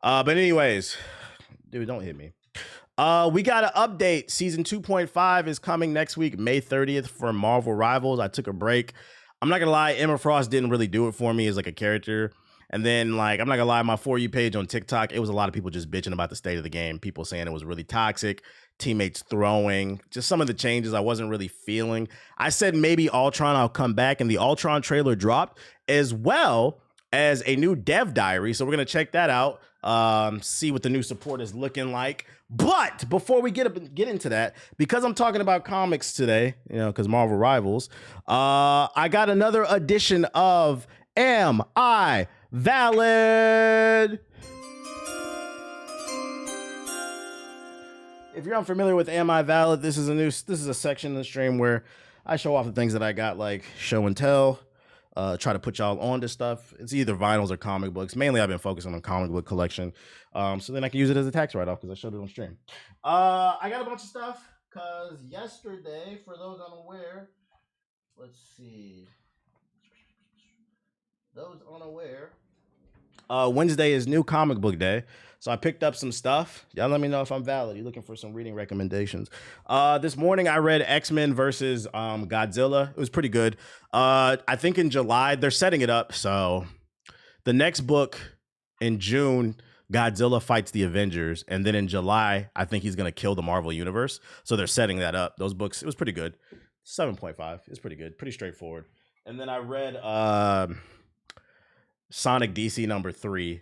But anyways, dude, don't hit me. We got an update. Season 2.5 is coming next week, May 30th for Marvel Rivals. I took a break. I'm not gonna lie, Emma Frost didn't really do it for me as like a character. And then, like, I'm not gonna lie, my For You page on TikTok, it was a lot of people just bitching about the state of the game. People saying it was really toxic, teammates throwing, just some of the changes I wasn't really feeling. I said maybe Ultron, I'll come back, and the Ultron trailer dropped, as well as a new dev diary. So we're gonna check that out, see what the new support is looking like. But before we get into that, because I'm talking about comics today, you know, because Marvel Rivals, I got another edition of Am I Valid? If you're unfamiliar with Am I Valid, this is a section in the stream where I show off the things that I got, like show and tell, try to put y'all on to stuff. It's either vinyls or comic books. Mainly I've been focusing on comic book collection. So then I can use it as a tax write-off because I showed it on stream. I got a bunch of stuff because yesterday, for those unaware, let's see. Those unaware, Wednesday is new comic book day. So I picked up some stuff. Y'all let me know if I'm valid. You're looking for some reading recommendations. This morning I read X-Men versus Godzilla. It was pretty good. I think in July, they're setting it up. So the next book in June, Godzilla fights the Avengers. And then in July, I think he's going to kill the Marvel Universe. So they're setting that up. Those books, it was pretty good. 7.5. It's pretty good. Pretty straightforward. And then I read Sonic DC #3.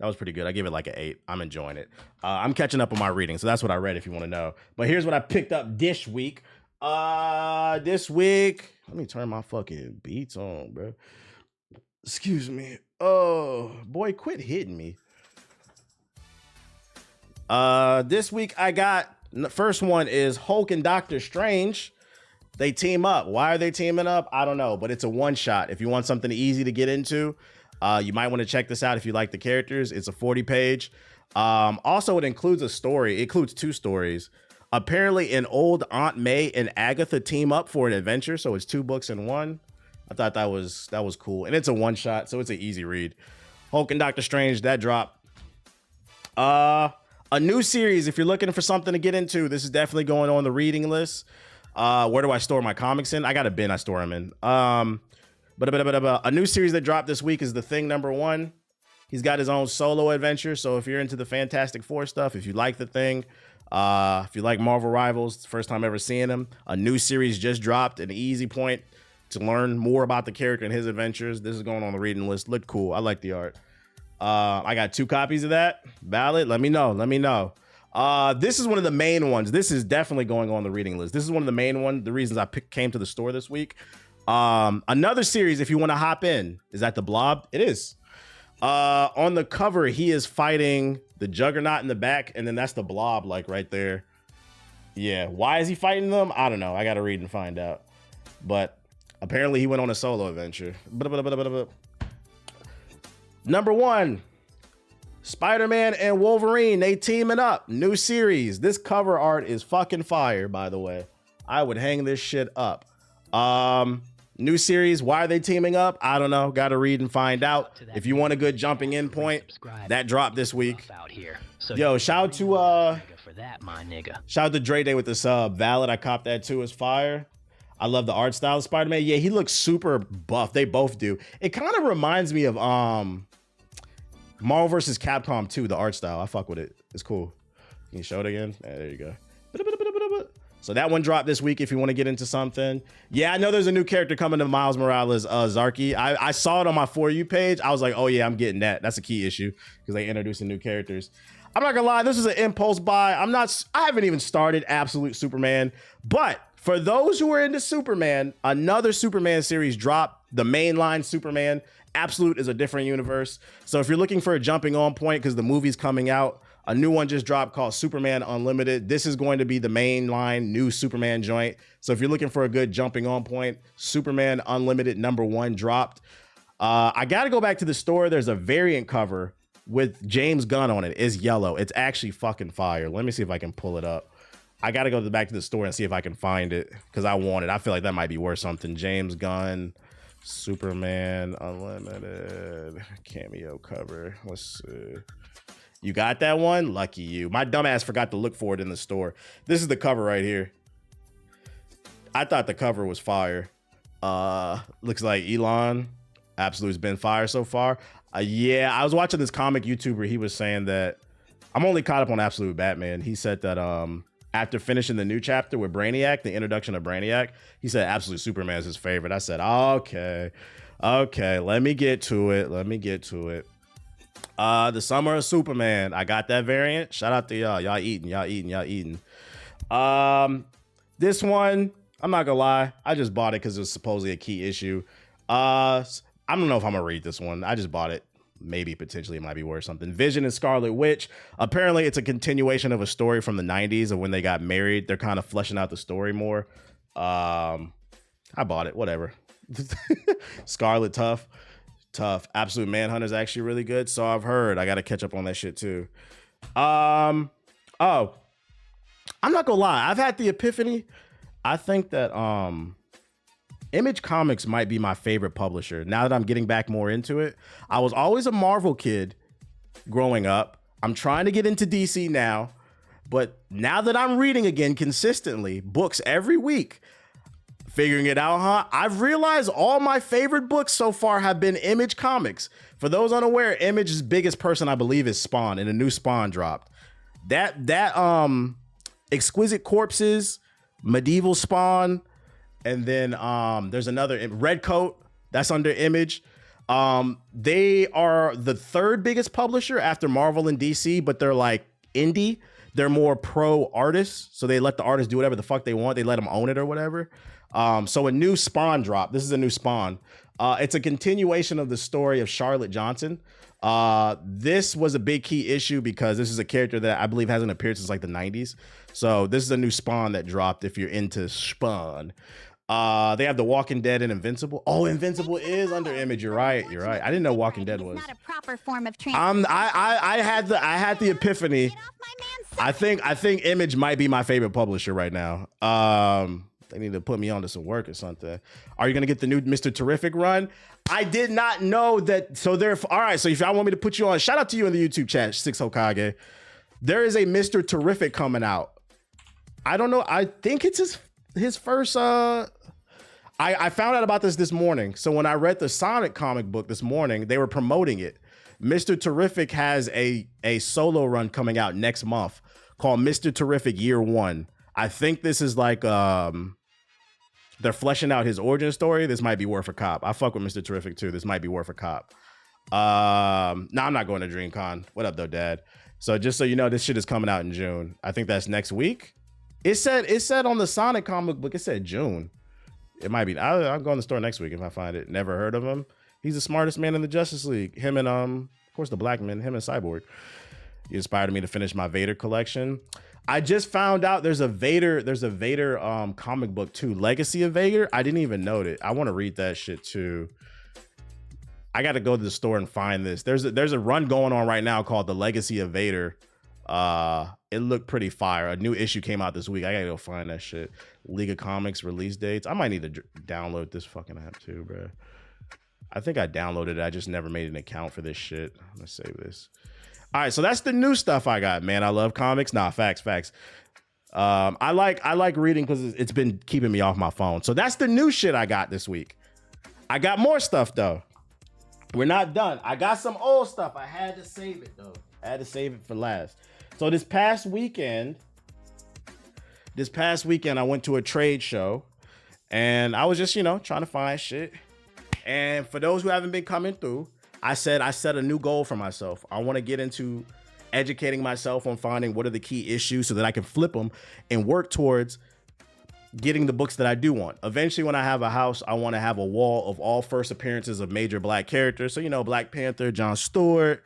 That was pretty good. I give it like an 8. I'm enjoying it. I'm catching up on my reading, so that's what I read if you want to know. But here's what I picked up this week. This week, let me turn my fucking beats on, bro. Excuse me. Oh, boy, quit hitting me. This week I got, the first one is Hulk and Doctor Strange. They team up. Why are they teaming up? I don't know, but it's a one-shot. If you want something easy to get into, you might want to check this out if you like the characters. It's a 40-page. Also, it includes a story. It includes 2 stories. Apparently, an old Aunt May and Agatha team up for an adventure, so it's 2 books in one. I thought that was cool, and it's a one-shot, so it's an easy read. Hulk and Doctor Strange, that dropped. A new series, if you're looking for something to get into, this is definitely going on the reading list. Where do I store my comics in? I got a bin I store them in. But a new series that dropped this week is The Thing #1. He's got his own solo adventure. So if you're into the Fantastic Four stuff, if you like The Thing, if you like Marvel Rivals, it's the first time ever seeing him. A new series just dropped, an easy point to learn more about the character and his adventures. This is going on the reading list. Looked cool. I like the art. I got 2 copies of that. Valid? Let me know. This is one of the main ones. This is definitely going on the reading list. This is one of the main ones. The reasons I came to the store this week. Another series, if you want to hop in, is that The Blob? It is. On the cover, he is fighting the Juggernaut in the back, and then that's the Blob, like right there. Yeah, why is he fighting them? I don't know. I gotta read and find out. But apparently he went on a solo adventure. #1, Spider-Man and Wolverine, they teaming up. New series. This cover art is fucking fire, by the way. I would hang this shit up. New series, why are they teaming up? I don't know. Got to read and find out. If you want a good jumping in point, that dropped this week. Yo, shout out to Dre Day with the sub. Valid, I copped that too. It's fire. I love the art style of Spider-Man. Yeah, he looks super buff. They both do. It kind of reminds me of Marvel vs. Capcom 2, the art style. I fuck with it. It's cool. Can you show it again? There you go. So that one dropped this week if you want to get into something. Yeah, I know there's a new character coming to Miles Morales, Zarky. I saw it on my For You page. I was like, oh yeah, I'm getting that. That's a key issue because they introducing new characters. I'm not gonna lie, this is an impulse buy. I haven't even started Absolute Superman. But for those who are into Superman, another Superman series dropped, the mainline Superman. Absolute is a different universe. So if you're looking for a jumping on point because the movie's coming out, a new one just dropped called Superman Unlimited. This is going to be the mainline new Superman joint. So if you're looking for a good jumping on point, Superman Unlimited #1 dropped. I got to go back to the store. There's a variant cover with James Gunn on it. It's yellow. It's actually fucking fire. Let me see if I can pull it up. I got to go back to the store and see if I can find it because I want it. I feel like that might be worth something. James Gunn, Superman Unlimited cameo cover. Let's see. You got that one? Lucky you. My dumbass forgot to look for it in the store. This is the cover right here. I thought the cover was fire. Looks like Elon absolute's been fire so far. Yeah, I was watching this comic YouTuber. He was saying that I'm only caught up on Absolute Batman. He said that after finishing the new chapter with Brainiac, the introduction of Brainiac, he said Absolute Superman is his favorite. I said, okay, let me get to it. The Summer of Superman. I got that variant. Shout out to y'all. Y'all eating. This one, I'm not gonna lie, I just bought it because it was supposedly a key issue. I don't know if I'm gonna read this one. I just bought it. Maybe potentially it might be worth something. Vision and Scarlet Witch. Apparently it's a continuation of a story from the 90s of when they got married. They're kind of fleshing out the story more. I bought it, whatever. Scarlet, tough. Absolute Manhunter is actually really good. So I've heard. I got to catch up on that shit too. I'm not gonna lie. I've had the epiphany. I think that Image Comics might be my favorite publisher now that I'm getting back more into it. I was always a Marvel kid growing up. I'm trying to get into DC now, but now that I'm reading again consistently, books every week, figuring it out, huh? I've realized all my favorite books so far have been Image Comics. For those unaware, Image's biggest person, I believe, is Spawn, and a new Spawn dropped. That Exquisite Corpses, Medieval Spawn, and then there's another Red Coat that's under Image. They are the third biggest publisher after Marvel and DC, but they're like indie. They're more pro artists, so they let the artists do whatever the fuck they want. They let them own it or whatever. So a new Spawn drop. This is a new Spawn. It's a continuation of the story of Charlotte Johnson. This was a big key issue because this is a character that I believe hasn't appeared since like the 90s. So this is a new Spawn that dropped if you're into Spawn. They have The Walking Dead and Invincible. Oh, Invincible is under Image. You're right. I didn't know Walking Dead was. Not a proper form of I had the epiphany. I think Image might be my favorite publisher right now. They need to put me onto some work or something. Are you gonna get the new Mr. Terrific run? I did not know that. So they're all right. So if y'all want me to put you on, shout out to you in the YouTube chat, Six Hokage. There is a Mr. Terrific coming out. I don't know. I think it's his first. I found out about this morning. So when I read the Sonic comic book this morning, they were promoting it. Mr. Terrific has a solo run coming out next month called Mr. Terrific Year One. I think this is like they're fleshing out his origin story. This might be worth a cop. I fuck with Mr. Terrific too. This might be worth a cop. No, I'm not going to DreamCon. What up though, Dad? So just so you know, this shit is coming out in June. I think that's next week. It said on the Sonic comic book, it said June. It might be. I'll go in the store next week if I find it. Never heard of him. He's the smartest man in the Justice League. Him and of course the black man, him and Cyborg. He inspired me to finish my Vader collection. I just found out there's a Vader comic book too, Legacy of Vader. I didn't even know it. I want to read that shit too. I got to go to the store and find this. There's a run going on right now called The Legacy of Vader. It looked pretty fire. A new issue came out this week. I gotta go find that shit. League of Comics release dates. I might need to download this fucking app too, bro. I think I downloaded it. I just never made an account for this shit. Let's save this. All right, so that's the new stuff I got, man. I love comics. Nah, facts. I like reading because it's been keeping me off my phone. So that's the new shit I got this week. I got more stuff though. We're not done. I got some old stuff. I had to save it though. I had to save it for last. So this past weekend, I went to a trade show and I was just, trying to find shit. And for those who haven't been coming through, I set a new goal for myself. I want to get into educating myself on finding what are the key issues so that I can flip them and work towards getting the books that I do want. Eventually, when I have a house, I want to have a wall of all first appearances of major black characters. So, Black Panther, Jon Stewart,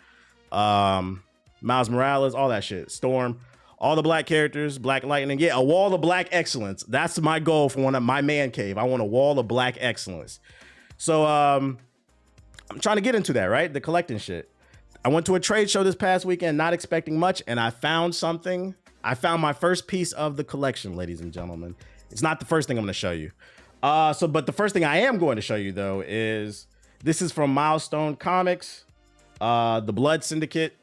Miles Morales, all that shit. Storm, all the black characters, Black Lightning. Yeah, a wall of black excellence. That's my goal for my man cave. I want a wall of black excellence. So, I'm trying to get into that, right? The collecting shit. I went to a trade show this past weekend, not expecting much, and I found something. I found my first piece of the collection, ladies and gentlemen. It's not the first thing I'm going to show you. But the first thing I am going to show you, though, is this is from Milestone Comics, the Blood Syndicate.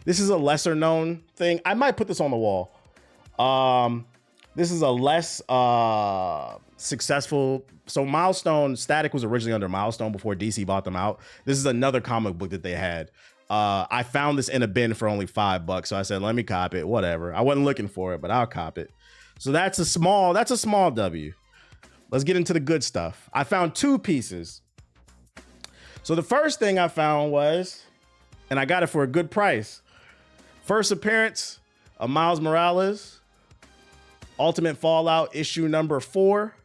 This is a lesser known thing. I might put this on the wall. This is a less successful. So Milestone, Static was originally under Milestone before DC bought them out. This is another comic book that they had. I found this in a bin for only $5, so I said, let me cop it. Whatever. I wasn't looking for it, but I'll cop it. So that's a small W. Let's get into the good stuff. I found 2 pieces. So the first thing I found was, and I got it for a good price. First appearance of Miles Morales, Ultimate Fallout issue number 4.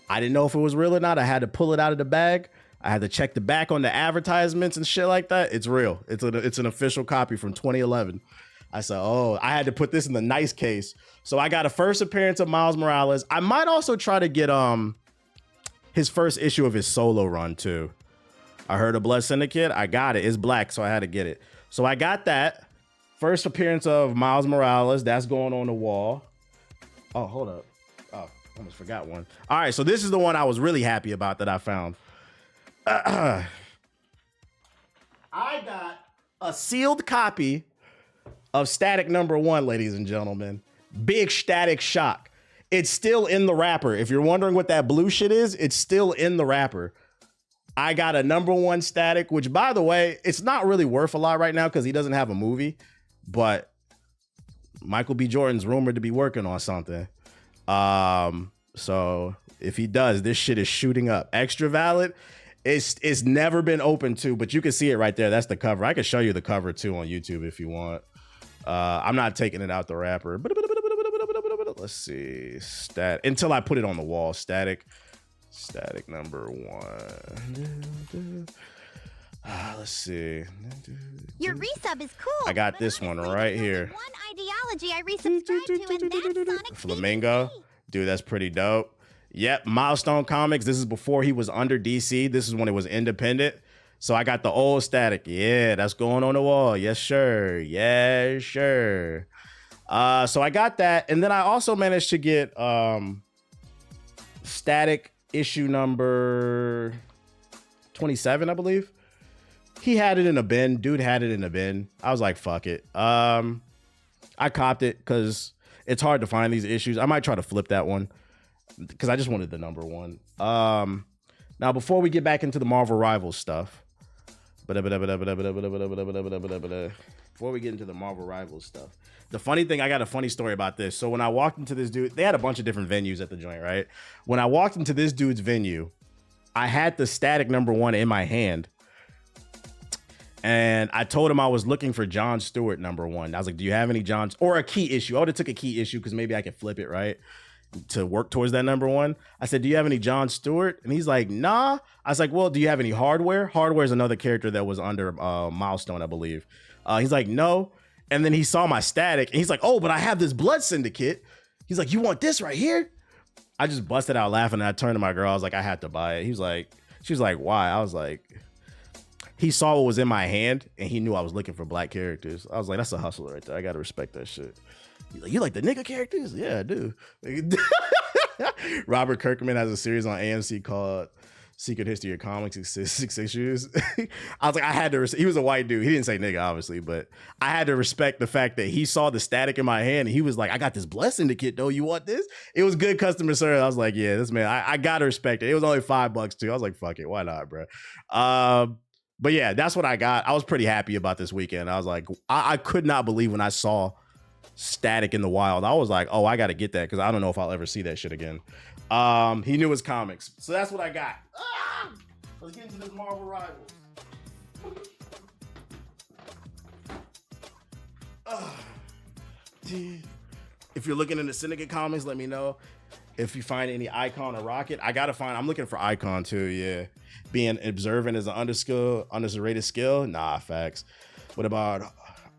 I didn't know if it was real or not. I had to pull it out of the bag. I had to check the back on the advertisements and shit like that. It's real. It's an official copy from 2011. I said, oh, I had to put this in the nice case. So I got a first appearance of Miles Morales. I might also try to get his first issue of his solo run too. I heard of Blood Syndicate. I got it. It's black, so I had to get it. So I got that. First appearance of Miles Morales. That's going on the wall. Oh, hold up. Oh, I almost forgot one. All right, so this is the one I was really happy about that I found. I got a sealed copy of Static number 1, ladies and gentlemen. Big Static shock. It's still in the wrapper. If you're wondering what that blue shit is, it's still in the wrapper. I got a number 1 Static, which, by the way, it's not really worth a lot right now because he doesn't have a movie, but Michael B. Jordan's rumored to be working on something. So if he does, this shit is shooting up. Extra valid. It's never been opened to, but you can see it right there. That's the cover. I can show you the cover too on YouTube if you want. I'm not taking it out the wrapper. Let's see. Until I put it on the wall. Static number 1. Let's see. Your resub is cool. I got this one right here. One ideology I resubscribed to, and that's Sonic Flamingo. Dude, that's pretty dope. Yep, Milestone Comics. This is before he was under DC. This is when it was independent. So I got the old Static. Yeah, that's going on the wall. Yes, sure. Yes, sure. So I got that. And then I also managed to get Static issue number 27, I believe. He had it in a bin. Dude had it in a bin. I was like, fuck it. I copped it because it's hard to find these issues. I might try to flip that one because I just wanted the number 1. Now, before we get back into the Marvel Rivals stuff, before we get into the Marvel Rivals stuff, the funny thing, I got a funny story about this. So when I walked into this dude, they had a bunch of different venues at the joint, right? When I walked into this dude's venue, I had the Static number 1 in my hand. And I told him I was looking for John Stewart number 1. I was like, do you have any Johns or a key issue? I would have took a key issue because maybe I could flip it, right? To work towards that number 1. I said, do you have any John Stewart? And he's like, nah. I was like, well, do you have any Hardware? Hardware is another character that was under Milestone, I believe. He's like, no. And then he saw my Static and he's like, oh, but I have this Blood Syndicate. He's like, you want this right here? I just busted out laughing and I turned to my girl. I was like, I had to buy it. He was like, she was like, why? I was like, he saw what was in my hand and he knew I was looking for black characters. I was like, that's a hustle right there. I got to respect that shit. He's like, you like the nigga characters? Yeah, I do. Robert Kirkman has a series on AMC called Secret History of Comics, 6 issues. I was like, I had to, he was a white dude. He didn't say nigga, obviously, but I had to respect the fact that he saw the Static in my hand and he was like, I got this Blood Syndicate though. You want this? It was good customer service. I was like, yeah, this man, I got to respect it. It was only $5 too. I was like, fuck it. Why not, bro? But yeah, that's what I got. I was pretty happy about this weekend. I was like, I could not believe when I saw Static in the wild. I was like, oh, I got to get that because I don't know if I'll ever see that shit again. He knew his comics. So that's what I got. Let's get into this Marvel Rivals. If you're looking into Syndicate comics, let me know. If you find any Icon or Rocket, I'm looking for Icon too, yeah. Being observant is an underrated skill. Nah, facts. What about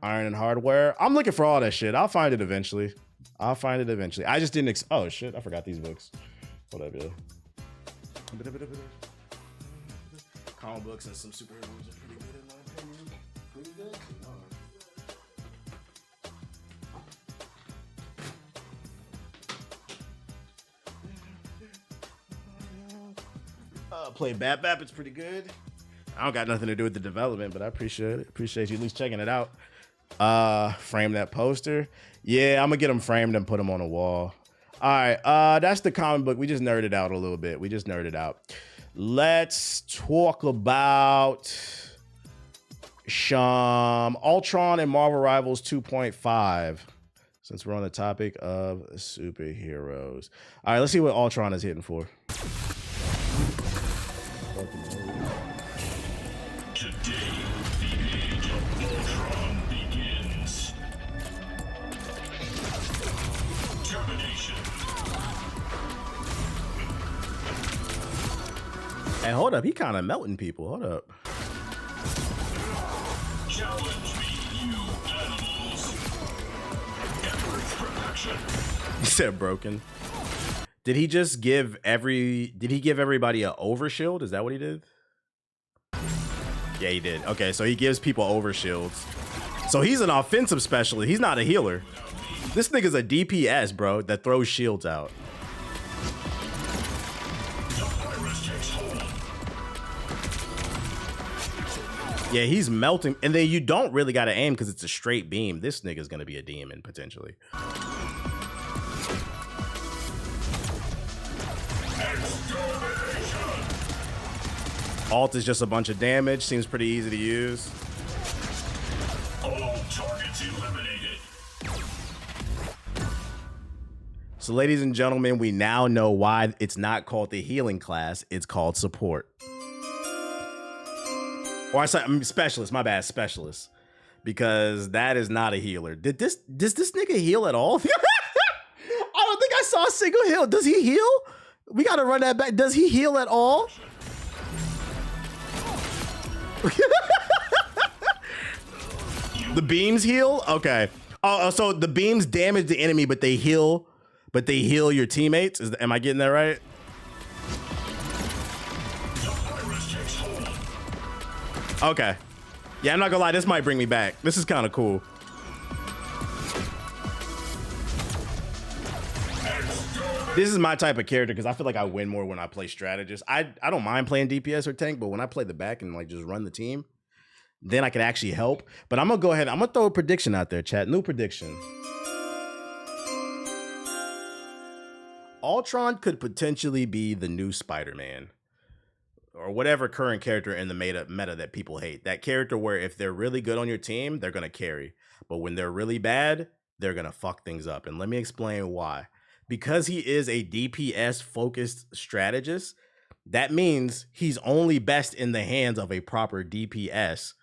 Iron and Hardware? I'm looking for all that shit. I'll find it eventually. I just didn't, oh shit, I forgot these books. Whatever. Comic books and some superheroes are pretty good in my opinion. Pretty good? Play Bap Bap, it's pretty good. I don't got nothing to do with the development, but I appreciate it. Appreciate you at least checking it out. Frame that poster. Yeah, I'm gonna get them framed and put them on a wall. All right, that's the comic book. We just nerded out a little bit. Let's talk about Ultron and Marvel Rivals 2.5. Since we're on the topic of superheroes. All right, let's see what Ultron is hitting for. Today, the age of Ultron begins. Termination. Hey, hold up. He kind of melting people. Hold up. Challenge me, you animals. Emperor's protection. He said broken. Did he just give everybody a overshield? Is that what he did? Yeah, he did. Okay, so he gives people overshields. So he's an offensive specialist. He's not a healer. This nigga's a DPS, bro, that throws shields out. Yeah, he's melting. And then you don't really got to aim because it's a straight beam. This nigga's going to be a demon, potentially. Alt is just a bunch of damage. Seems pretty easy to use. All targets eliminated. So, ladies and gentlemen, we now know why it's not called the healing class. It's called support. Or I mean, specialist. My bad, specialist. Because that is not a healer. Does this nigga heal at all? I don't think I saw a single heal. Does he heal? We got to run that back. Does he heal at all? The beams heal? Okay. Oh, so the beams damage the enemy, but they heal your teammates? Am I getting that right? Okay. Yeah, I'm not gonna lie, this might bring me back. This is kind of cool. This is my type of character because I feel like I win more when I play strategist. I don't mind playing DPS or tank, but when I play the back and like just run the team, then I can actually help. But I'm gonna go ahead. I'm gonna throw a prediction out there, chat. New prediction. Ultron could potentially be the new Spider-Man. Or whatever current character in the meta that people hate. That character where if they're really good on your team, they're gonna carry. But when they're really bad, they're gonna fuck things up. And let me explain why. Because he is a DPS focused strategist, that means he's only best in the hands of a proper DPS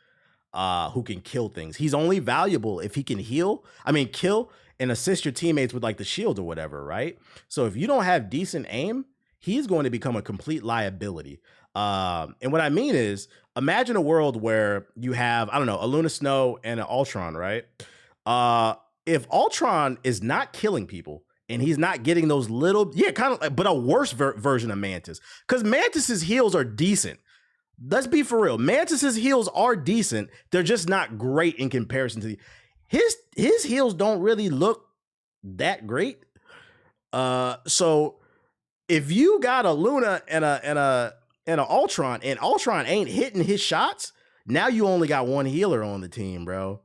who can kill things. He's only valuable if he can kill and assist your teammates with like the shield or whatever, right? So if you don't have decent aim, he's going to become a complete liability. And what I mean is, imagine a world where you have, I don't know, a Luna Snow and an Ultron, right? If Ultron is not killing people and he's not getting those little, kind of like, but a worse version of Mantis, because Mantis's heals are decent. Let's be for real. Mantis's heals are decent. They're just not great in comparison to his heals don't really look that great. So if you got a Luna and an Ultron, and Ultron ain't hitting his shots, now you only got one healer on the team, bro.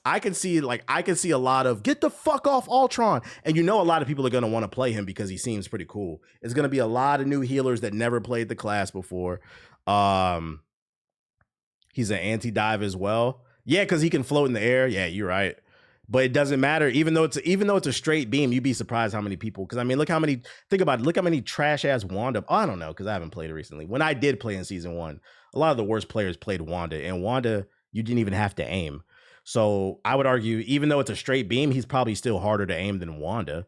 I can see a lot of get the fuck off Ultron. And you know a lot of people are gonna want to play him because he seems pretty cool. It's gonna be a lot of new healers that never played the class before. He's an anti-dive as well. Yeah, because he can float in the air. Yeah, you're right. But it doesn't matter, even though it's a straight beam, you'd be surprised how many people, because I mean, look how many trash ass Wanda. Oh, I don't know, because I haven't played it recently. When I did play in season 1, a lot of the worst players played Wanda, and Wanda, you didn't even have to aim. So I would argue, even though it's a straight beam, he's probably still harder to aim than Wanda.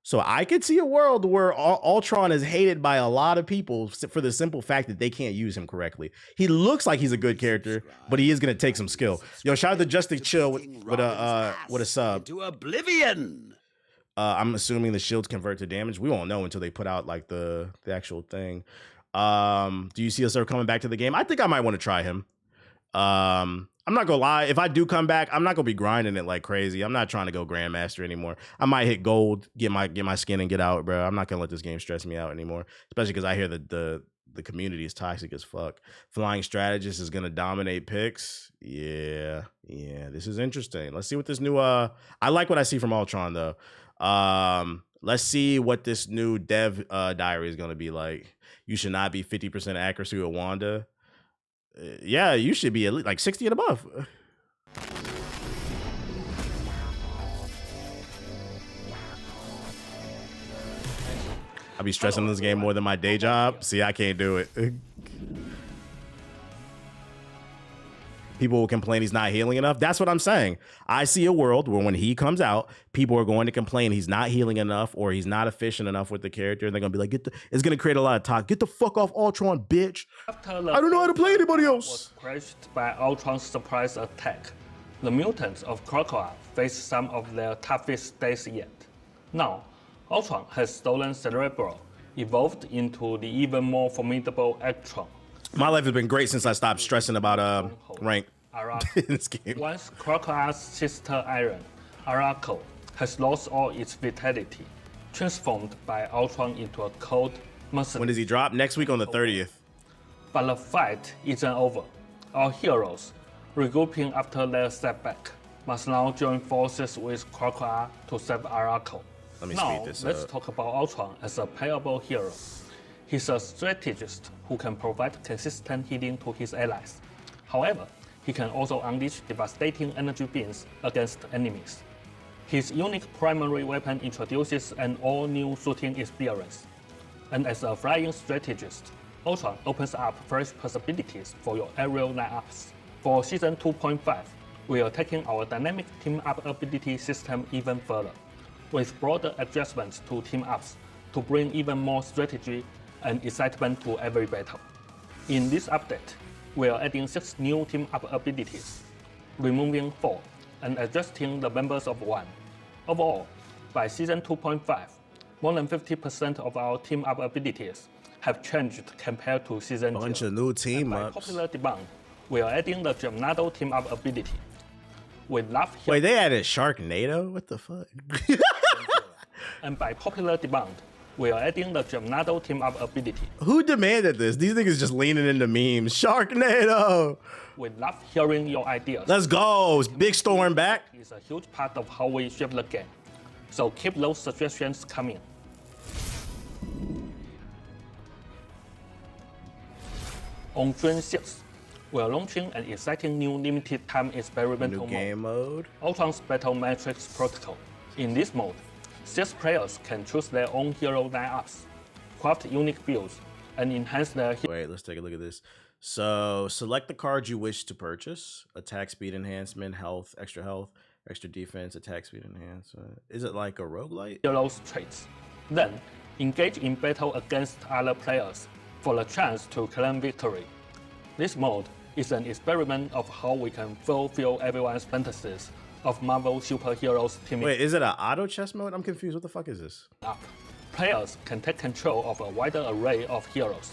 So I could see a world where Ultron is hated by a lot of people for the simple fact that they can't use him correctly. He looks like he's a good character, but he is going to take some skill. Yo, shout out to Justin Chill with a sub. To oblivion. I'm assuming the shields convert to damage. We won't know until they put out like the actual thing. Do you see us ever coming back to the game? I think I might want to try him. I'm not gonna lie, if I do come back, I'm not gonna be grinding it like crazy. I'm not trying to go Grandmaster anymore. I might hit gold, get my skin and get out, bro. I'm not gonna let this game stress me out anymore, especially because I hear the the community is toxic as fuck. Flying strategist is gonna dominate picks. Yeah. This is interesting. Let's see what this new I like what I see from Ultron though. Let's see what this new dev diary is gonna be like. You should not be 50% accuracy with Wanda. Yeah, you should be at least like 60 and above. I be stressing this game more than my day job. See, I can't do it. People will complain he's not healing enough. That's what I'm saying. I see a world where when he comes out, people are going to complain he's not healing enough or he's not efficient enough with the character. And they're going to be like, it's going to create a lot of talk. Get the fuck off Ultron, bitch. I don't know how to play anybody else. Was crushed by Ultron's surprise attack. The mutants of Krakoa faced some of their toughest days yet. Now, Ultron has stolen Cerebro, evolved into the even more formidable Ultron. My life has been great since I stopped stressing about rank in this game. Once Krakoa's sister Iron, Arakko, has lost all its vitality, transformed by Ultron into a cold mercenary. When does he drop? Next week on the 30th. But the fight isn't over. Our heroes, regrouping after their setback, must now join forces with Krakoa to save Arakko. Let me now, speed this let's up. talk about Ultron as a playable hero. He's a strategist who can provide consistent healing to his allies. However, he can also unleash devastating energy beams against enemies. His unique primary weapon introduces an all-new shooting experience. And as a flying strategist, Ultron opens up fresh possibilities for your aerial lineups. For Season 2.5, we are taking our dynamic team-up ability system even further, with broader adjustments to team-ups to bring even more strategy and excitement to every battle. In this update, we are adding 6 new team-up abilities, removing 4 and adjusting the members of 1. Overall, by Season 2.5, more than 50% of our team-up abilities have changed compared to Season 0. Bunch of new team-ups. By popular demand, we are adding the Gemnado team-up ability. With love here. Wait, they added Sharknado? What the fuck? And by popular demand, we are adding the Gemnado team-up ability. Who demanded this? These niggas just leaning into memes. Sharknado! We love hearing your ideas. Let's go. Big Storm back. It's a huge part of how we shape the game. So keep those suggestions coming. On June 6th, we are launching an exciting new limited time experimental New game mode. Ultron's Battle Matrix Protocol. In this mode, 6 players can choose their own hero lineups, craft unique builds, and enhance their Wait, let's take a look at this. So select the cards you wish to purchase. Attack speed enhancement, health, extra defense, attack speed enhancement. Is it like a roguelite? heroes' traits. Then, engage in battle against other players for the chance to claim victory. This mode is an experiment of how we can fulfill everyone's fantasies of Marvel superheroes teaming Wait, is it an auto chess mode? I'm confused. What the fuck is this? up. Players can take control of a wider array of heroes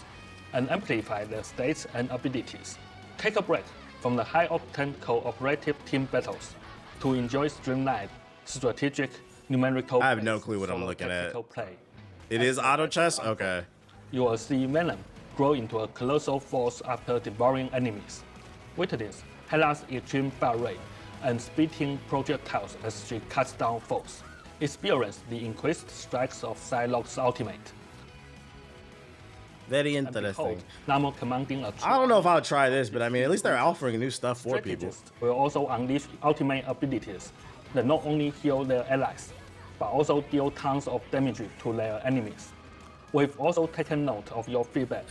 and amplify their stats and abilities. Take a break from the high-octane cooperative team battles to enjoy streamlined, strategic, numerical I have no based clue what I'm solo looking at. tactical play. It is auto chess? Okay. You will see Venom grow into a colossal force after devouring enemies. Witness Hela's extreme fire rate and spitting projectiles as she cuts down foes. Experience the increased strikes of Psylocke's ultimate. Very And interesting. behold, Namor commanding a I don't know if I'll try this, but I mean, at least they're offering new stuff for people. strategist will also unleash ultimate abilities that not only heal their allies, but also deal tons of damage to their enemies. We've also taken note of your feedback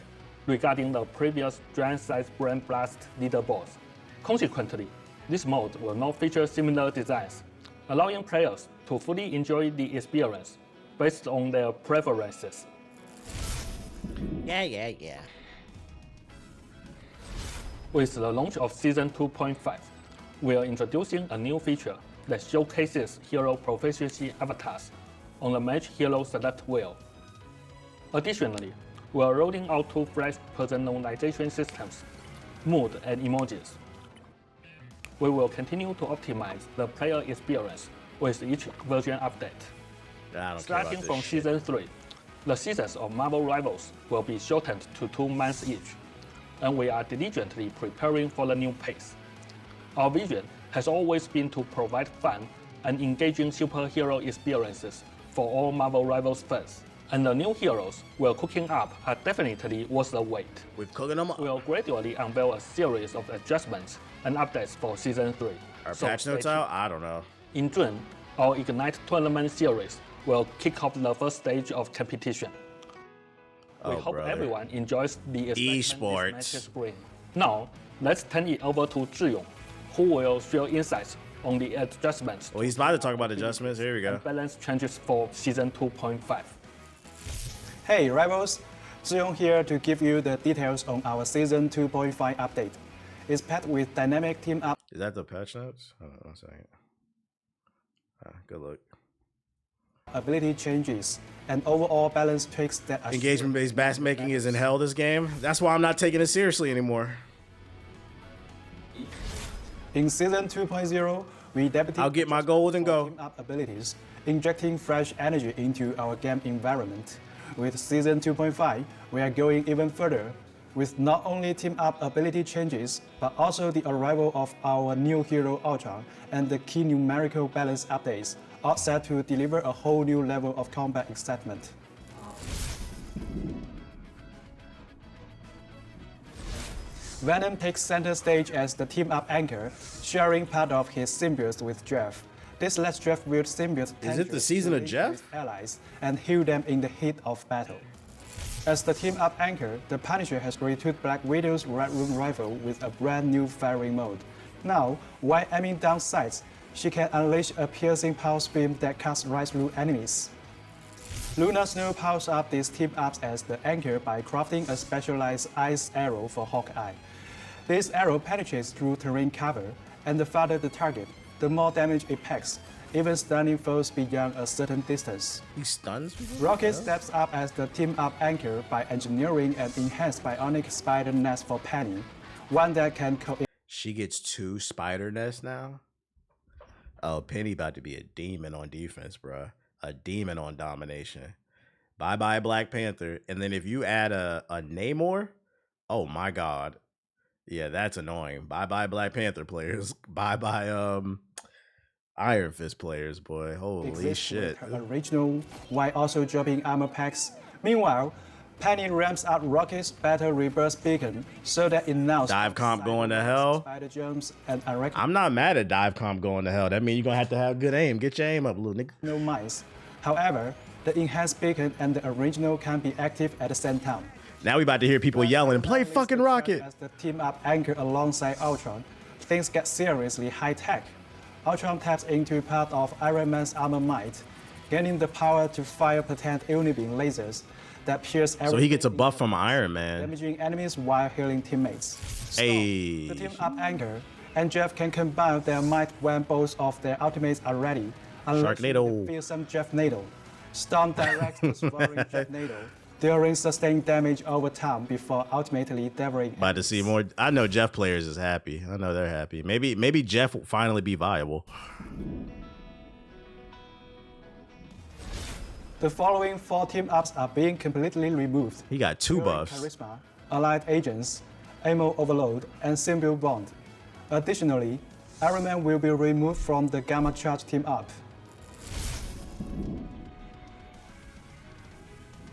regarding the previous giant-sized Brain Blast leaderboards. Consequently, this mode will not feature similar designs, allowing players to fully enjoy the experience based on their preferences. Yeah. With the launch of Season 2.5, we are introducing a new feature that showcases hero proficiency avatars on the Match Hero Select wheel. Additionally, we are rolling out 2 fresh personalization systems, mood and emojis. We will continue to optimize the player experience with each version update. I don't care Starting about from this shit. Season 3, The seasons of Marvel Rivals will be shortened to 2 months each, and we are diligently preparing for the new pace. Our vision has always been to provide fun and engaging superhero experiences for all Marvel Rivals fans, and the new heroes we're cooking up are definitely worth the wait. We're cooking them up. We'll gradually unveil a series of adjustments and updates for Season 3. Are So patch stay notes tuned. out? I don't know. In June, our Ignite tournament series will kick off the first stage of competition. We Oh, hope brother. everyone enjoys the excitement Esports. these matches bring. Now, let's turn it over to Zhiyong, who will share insights on the adjustments. Well, he's about to talk about adjustments. Here we go. and balance changes for Season 2.5. Hey Rivals, Zhiyong here to give you the details on our Season 2.5 update. It's packed with dynamic team up Is that the patch notes? Hold on 1 second. Good look. ability changes and overall balance tweaks that are Engagement-based matchmaking is in hell this game. That's why I'm not taking it seriously anymore. In Season 2.0, we debuted I'll get my gold and go. team up abilities, injecting fresh energy into our game environment. With Season 2.5, we are going even further, with not only team up ability changes, but also the arrival of our new hero Ultron and the key numerical balance updates, all set to deliver a whole new level of combat excitement. Venom takes center stage as the team-up anchor, sharing part of his symbiote with Jeff. This lets Jeff wield symbiote Is it the tendrils season to of link Jeff? with allies and heal them in the heat of battle. As the team-up anchor, the Punisher has retooled Black Widow's Red Room rifle with a brand new firing mode. Now, while aiming down sights, she can unleash a piercing pulse beam that cuts right through enemies. Luna Snow powers up these team-ups as the anchor by crafting a specialized ice arrow for Hawkeye. This arrow penetrates through terrain cover, and the farther the target, the more damage it packs, even stunning foes beyond a certain distance. He stuns people? Rocket steps up as the team-up anchor by engineering an enhanced bionic spider nest for Penny, one that can She gets 2 spider nests now? Oh, Penny about to be a demon on defense, bruh. A demon on domination. Bye-bye Black Panther. And then if you add a Namor, oh my god. Yeah, that's annoying. Bye-bye Black Panther players. Bye-bye Iron Fist players, boy. Holy exists shit. with her original, while also dropping armor packs. Meanwhile, Penny ramps up Rocket's battle rebirth beacon so that it now Dive comp going to hell. Spider jumps and unrecognizable I'm not mad at dive comp going to hell. That means you're gonna have good aim. Get your aim up, little nigga. mines. However, the enhanced beacon and the original can be active at the same time. Now we about to hear people yelling, play fucking Rocket. As the team up anchor alongside Ultron, things get seriously high tech. Ultron taps into part of Iron Man's armor might, gaining the power to fire potent unibeam lasers that pierce So he everything gets a buff from Iron Man. damaging enemies while healing teammates. So, Hey. the team-up anchor and Jeff can combine their might when both of their ultimates are ready. unleashing Sharknado. the fearsome Jeff Nado. Storm directs the soaring Jeff Nado, dealing sustained damage over time before ultimately devouring About to see more. I know Jeff players is happy. I know they're happy. Maybe Jeff will finally be viable. The following 4 team-ups are being completely removed. He got 2 Fury buffs. Charisma, Allied Agents, Ammo Overload, and Symbiote Bond. Additionally, Iron Man will be removed from the Gamma Charge team-up.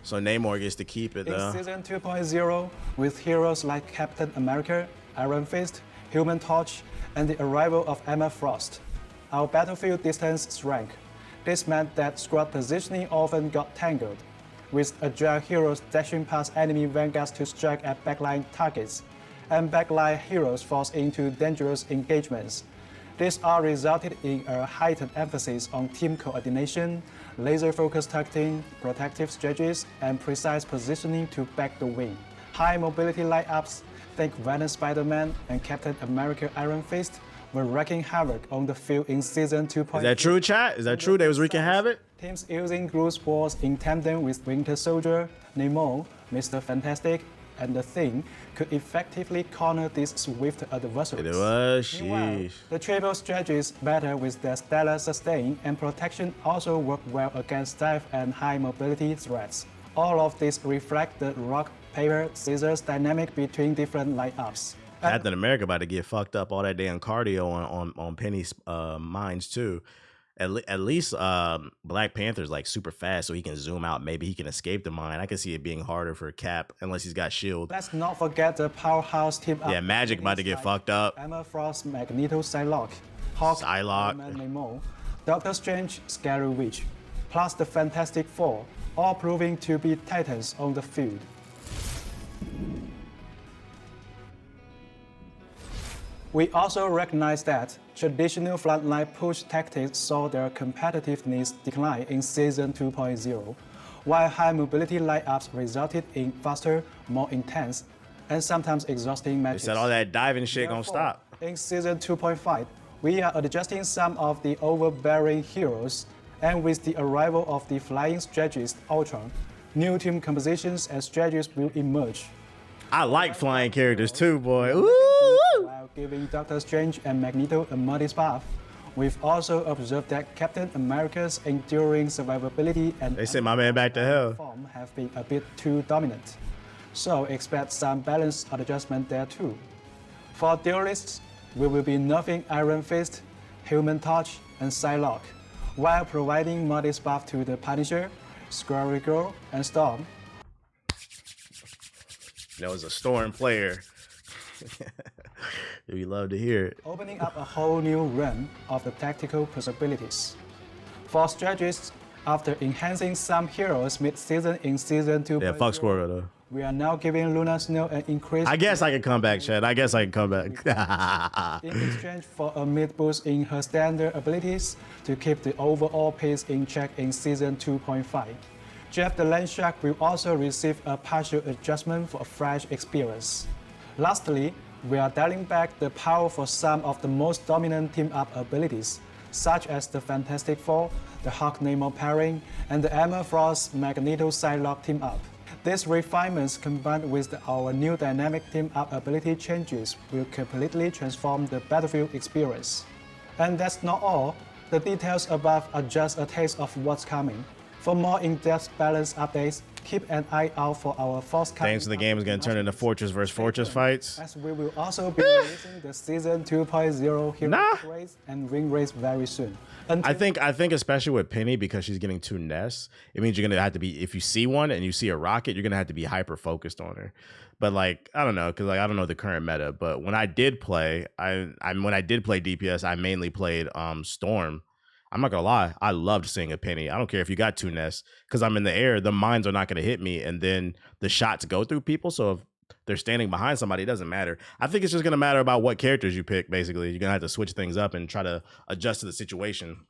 So Namor gets to keep it In though. Season 2.0, with heroes like Captain America, Iron Fist, Human Torch, and the arrival of Emma Frost, our battlefield distance shrank. This meant that squad positioning often got tangled, with agile heroes dashing past enemy vanguards to strike at backline targets, and backline heroes forced into dangerous engagements. This all resulted in a heightened emphasis on team coordination, laser-focused targeting, protective strategies, and precise positioning to back the win. High mobility lineups, think Venom Spider-Man and Captain America Iron Fist, were wreaking havoc on the field in Season 2.0. Is that true, chat? Is that true? They was wreaking havoc? Teams using Groot Wars in tandem with Winter Soldier, Namor, Mr. Fantastic, and The Thing could effectively corner these swift adversaries. It was, Meanwhile, sheesh. the triple strategies better with their stellar sustain and protection also work well against dive and high mobility threats. All of these reflect the rock, paper, scissors dynamic between different lineups. Captain America about to get fucked up all that damn cardio on Penny's mines too. At least Black Panther's like super fast, so he can zoom out. Maybe he can escape the mine. I can see it being harder for Cap unless he's got shield. Let's not forget the powerhouse team up. Yeah, Magic about to get fucked up. Emma Frost, Magneto, Psylocke, Hawk, Psylocke. Iron Man Nemo, Doctor Strange, Scary Witch, plus the Fantastic Four, all proving to be titans on the field. We also recognize that traditional frontline push tactics saw their competitiveness decline in Season 2.0, while high mobility lineups resulted in faster, more intense, and sometimes exhausting They matches. said all that diving shit gonna Therefore, stop. In Season 2.5, we are adjusting some of the overbearing heroes, and with the arrival of the flying strategist Ultron, new team compositions and strategies will emerge. I like flying characters too, boy. Ooh. While giving Doctor Strange and Magneto a modest buff, we've also observed that Captain America's enduring survivability and They sent my man back to hell. form have been a bit too dominant. So expect some balance adjustment there too. For duelists, we will be nerfing Iron Fist, Human Torch, and Psylocke, while providing modest buff to the Punisher, Squirrel Girl, and Storm. That was a Storm player. We love to hear it. Opening up a whole new realm of the tactical possibilities. For strategists, after enhancing some heroes mid-season in Season 2, Yeah, fuck Squirrel though. we are now giving Luna Snow an increase I guess I can come back, Chad. I guess I can come back. in exchange for a mid-boost in her standard abilities to keep the overall pace in check in Season 2.5. Jeff the Land Shark will also receive a partial adjustment for a fresh experience. Lastly, we are dialing back the power for some of the most dominant team-up abilities, such as the Fantastic Four, the Hawk Nemo pairing, and the Emma Frost Magneto Psylocke team-up. These refinements combined with our new dynamic team-up ability changes will completely transform the Battlefield experience. And that's not all. The details above are just a taste of what's coming. For more in-depth balance updates, keep an eye out for our forthcoming. Thanks to the game is gonna turn into Fortress versus Fortress fights. As we will also be releasing the Season 2.0 hero race and ring race very soon. I think especially with Penny, because she's getting two nests, it means you're gonna have to be, if you see one and you see a rocket, you're gonna have to be hyper focused on her. But like, I don't know, because like I don't know the current meta. But when I did play, when I did play DPS, I mainly played Storm. I'm not gonna lie, I loved seeing a Penny. I don't care if you got two nests, because I'm in the air, the mines are not gonna hit me, and then the shots go through people. So if they're standing behind somebody, it doesn't matter. I think it's just gonna matter about what characters you pick. Basically, you're gonna have to switch things up and try to adjust to the situation.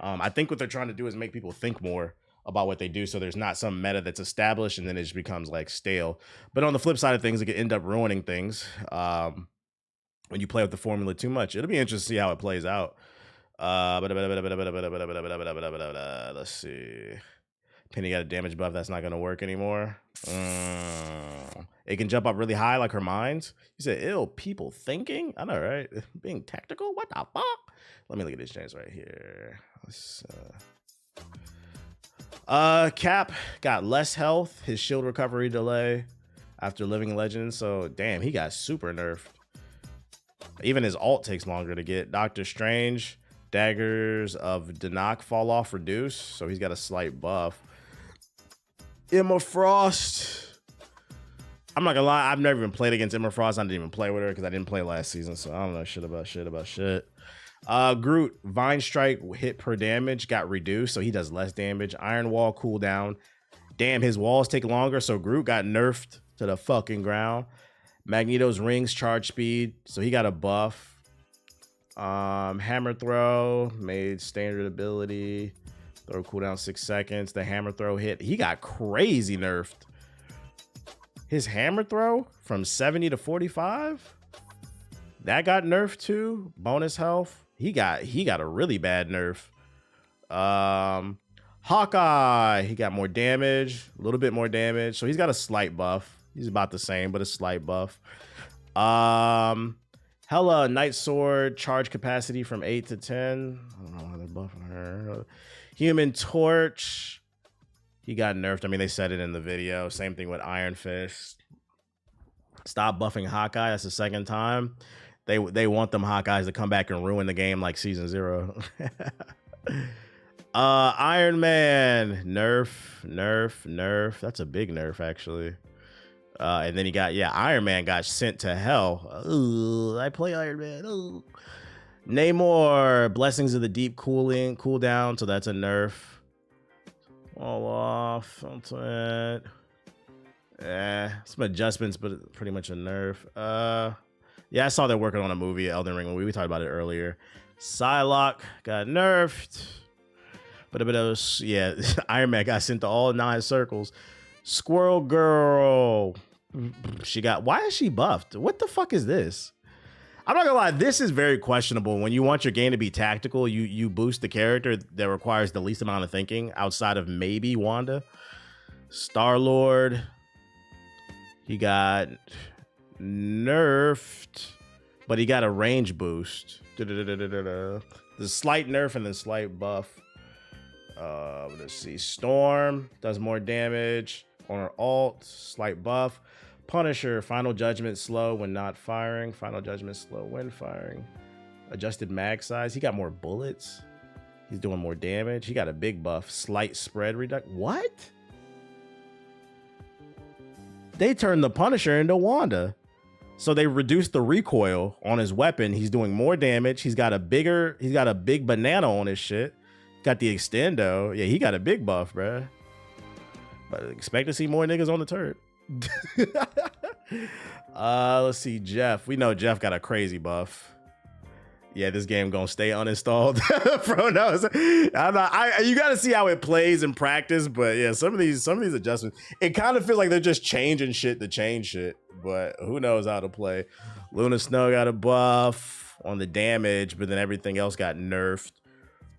I think what they're trying to do is make people think more about what they do, so there's not some meta that's established and then it just becomes like stale. But on the flip side of things, it can end up ruining things when you play with the formula too much. It'll be interesting to see how it plays out. Let's see. Penny got a damage buff that's not gonna work anymore. It can jump up really high like her mines. You said, ew, people thinking? I know, right? Being tactical? What the fuck? Let me look at this change right here. Cap got less health, his shield recovery delay after Living Legend. So damn, he got super nerfed. Even his ult takes longer to get. Doctor Strange, daggers of Danak fall off reduce, so he's got a slight buff. Emma Frost. I'm not gonna lie, I've never even played against Emma Frost. I didn't even play with her because I didn't play last season, so I don't know shit about shit. Groot, Vine Strike hit per damage got reduced, so he does less damage. Iron Wall cooldown. Damn, his walls take longer, so Groot got nerfed to the fucking ground. Magneto's rings charge speed, so he got a buff. Hammer throw made standard ability. Throw cooldown 6 seconds. The hammer throw hit. He got crazy nerfed. His hammer throw from 70 to 45. That got nerfed too. Bonus health. He got a really bad nerf. Hawkeye. He got more damage. A little bit more damage. So he's got a slight buff. He's about the same, but a slight buff. Hella Night Sword charge capacity from 8 to 10. I don't know how they're buffing her. Human Torch. He got nerfed. I mean, they said it in the video. Same thing with Iron Fist. Stop buffing Hawkeye. That's the second time. They want them Hawkeyes to come back and ruin the game like season 0. Iron Man. Nerf. That's a big nerf, actually. And then he got, Iron Man got sent to hell. Ooh, I play Iron Man. Ooh. Namor, Blessings of the Deep cooldown, so that's a nerf. All off. Some adjustments, but pretty much a nerf. Yeah, I saw they're working on a movie, Elden Ring movie. We talked about it earlier. Psylocke got nerfed. But Iron Man got sent to all 9 circles. Squirrel Girl. Why is she buffed? What the fuck is this? I'm not gonna lie, this is very questionable. When you want your game to be tactical, you boost the character that requires the least amount of thinking outside of maybe Wanda. Star-Lord. He got nerfed, but he got a range boost. The slight nerf and then slight buff. Let's see. Storm does more damage on her ult. Slight buff. Punisher, Final Judgment slow when not firing. Final Judgment slow when firing. Adjusted mag size. He got more bullets. He's doing more damage. He got a big buff. Slight spread reduction. What? They turned the Punisher into Wanda. So they reduced the recoil on his weapon. He's doing more damage. He's got a big banana on his shit. Got the extendo. Yeah, he got a big buff, bruh. But expect to see more niggas on the turret. Let's see, Jeff. We know Jeff got a crazy buff. Yeah, this game gonna stay uninstalled. Bro knows. You gotta see how it plays in practice, but yeah, some of these adjustments, it kind of feels like they're just changing shit to change shit, but who knows how to play. Luna Snow got a buff on the damage, but then everything else got nerfed.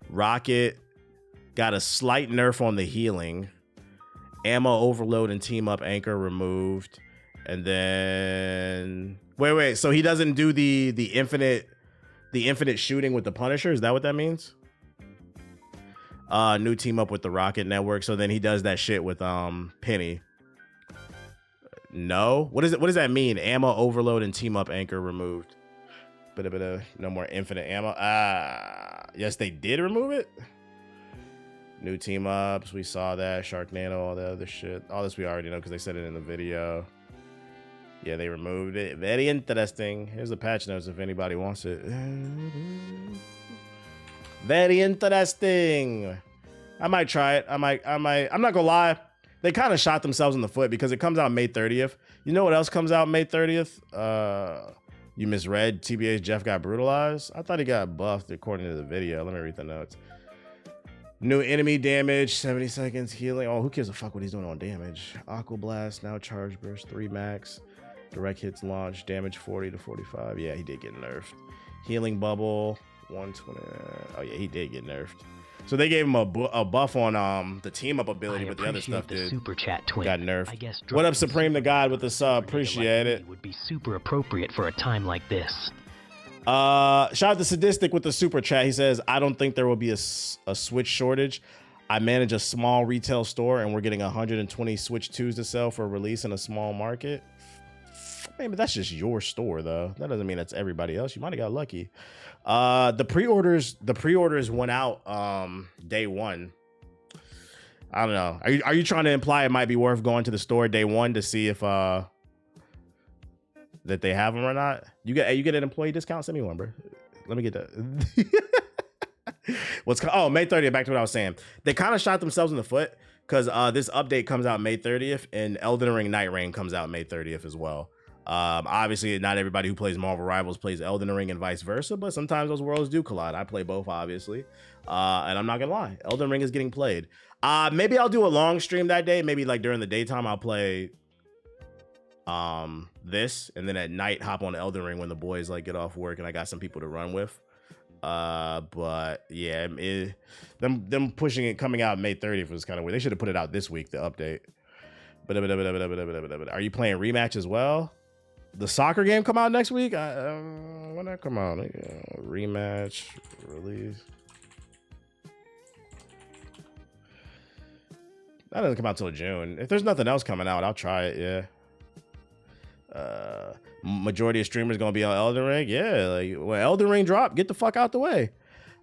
Rocket got a slight nerf on the healing. Ammo overload and team up anchor removed. And then wait, so he doesn't do the infinite shooting with the Punisher? Is that what that means? New team up with the Rocket Network. So then he does that shit with Penny. No? What does that mean? Ammo overload and team up anchor removed. No more infinite ammo. Yes, they did remove it. New team ups, we saw that. Sharknado, all the other shit. All this we already know because they said it in the video. Yeah, they removed it. Very interesting. Here's the patch notes if anybody wants it. Very interesting. I might try it. I'm not gonna lie. They kind of shot themselves in the foot because it comes out May 30th. You know what else comes out May 30th? You misread. TBA's Jeff got brutalized. I thought he got buffed according to the video. Let me read the notes. New enemy damage, 70 seconds healing. Oh, who gives a fuck what he's doing on damage? Aqua Blast, now charge burst 3 max. Direct hits launch, damage 40 to 45. Yeah, he did get nerfed. Healing bubble, 120. Oh yeah, he did get nerfed. So they gave him a buff on the team up ability, but the other stuff did. Super chat twin. Got nerfed. I guess what up, Supreme the God with the sub? Appreciate it. Would be super appropriate for a time like this. Shout out to Sadistic with the super chat. He says, I don't think there will be a Switch shortage. I manage a small retail store and we're getting 120 Switch 2s to sell for release in a small market. I mean, but that's just your store though. That doesn't mean that's everybody else. You might have got lucky. The pre-orders went out day 1. I don't know. Are you trying to imply it might be worth going to the store day 1 to see if that they have them or not? You get an employee discount? Send me one, bro. Let me get that. May 30th. Back to what I was saying. They kind of shot themselves in the foot because this update comes out May 30th and Elden Ring Night Reign comes out May 30th as well. Obviously, not everybody who plays Marvel Rivals plays Elden Ring and vice versa, but sometimes those worlds do collide. I play both, obviously. And I'm not gonna lie, Elden Ring is getting played. Maybe I'll do a long stream that day. Maybe like during the daytime, I'll play this, and then at night hop on Elden Ring when the boys like get off work and I got some people to run with. But yeah, them pushing it coming out May 30th was kind of weird. They should have put it out this week, the update. But are you playing Rematch as well? The soccer game come out next week? When that come out? Rematch release. That doesn't come out till June. If there's nothing else coming out, I'll try it. Yeah. Majority of streamers gonna be on Elden Ring. Yeah, like when Elden Ring drop, get the fuck out the way.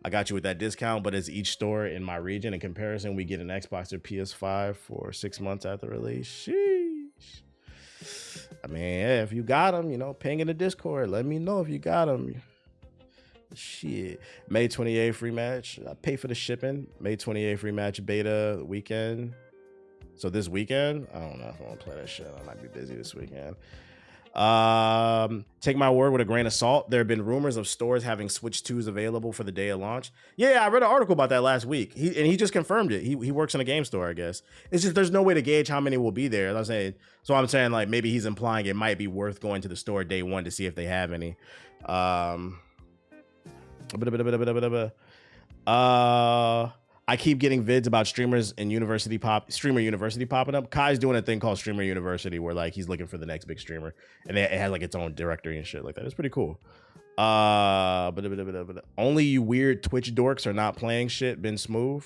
I got you with that discount, but it's each store in my region. In comparison, we get an Xbox or PS5 for 6 months after release. Sheesh. I mean, yeah, if you got them, you know, ping in the Discord. Let me know if you got them. Shit. May 28th rematch. I pay for the shipping. May 28th rematch beta weekend. So this weekend, I don't know if I want to play that shit. I might be busy this weekend. Take my word with a grain of salt. There have been rumors of stores having Switch 2s available for the day of launch. Yeah, I read an article about that last week. He just confirmed it. He works in a game store, I guess. It's just there's no way to gauge how many will be there. I'm saying like maybe he's implying it might be worth going to the store day one to see if they have any. I keep getting vids about streamers and streamer university popping up. Kai's doing a thing called Streamer University where like he's looking for the next big streamer, and it has like its own directory and shit like that. It's pretty cool. Only you weird Twitch dorks are not playing shit. Been smooth.